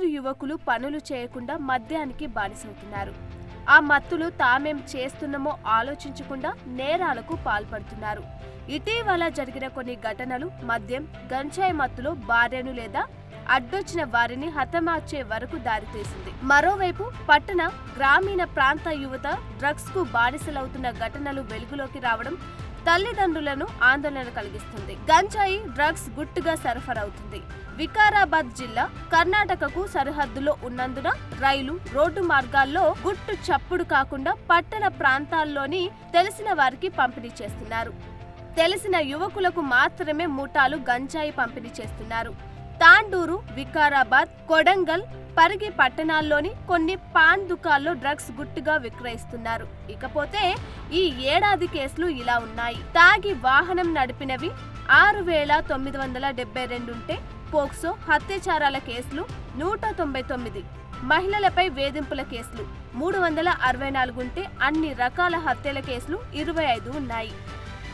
కొందరు యువకులు పనులు చేయకుండా మద్యానికి బానిసవుతున్నారు. ఆ మత్తులో తామేం చేస్తున్నామో ఆలోచించకుండా నేరాలకు పాల్పడుతున్నారు. ఇటీవల జరిగిన కొన్ని ఘటనలు మద్యం, గంజాయి మత్తులో భార్యను లేదా అడ్డొచ్చిన వారిని హతమార్చే వరకు దారితీసింది. మరోవైపు పట్టణ, గ్రామీణ ప్రాంత యువత డ్రగ్స్ కు బానిసలవుతున్న ఘటనలు వెలుగులోకి రావడం తల్లిదండ్రులను ఆందోళన కలిగిస్తుంది. గంజాయి, డ్రగ్స్ గుట్టుగా సరఫరవుతుంది. వికారాబాద్ జిల్లా కర్ణాటకకు సరిహద్దులో ఉన్నందున రైలు, రోడ్డు మార్గాల్లో గుట్టు చప్పుడు కాకుండా పట్టణ ప్రాంతాల్లోని తెలిసిన వారికి పంపిణీ చేస్తున్నారు. తెలిసిన యువకులకు మాత్రమే ముఠాలు గంజాయి పంపిణీ చేస్తున్నారు. తాండూరు, వికారాబాద్, కొడంగల్, పరిగి పట్టణాల్లోని కొన్ని పాన్ దుకాల్లో డ్రగ్స్ గుట్టుగా విక్రయిస్తున్నారు. ఇకపోతే ఈ ఏడాది కేసులు ఇలా ఉన్నాయి. తాగి వాహనం నడిపినవి 6,972 ఉంటే పోక్సో, అత్యాచారాల కేసులు 199, మహిళలపై వేధింపుల కేసులు 364 ఉంటే అన్ని రకాల హత్యల కేసులు 25 ఉన్నాయి.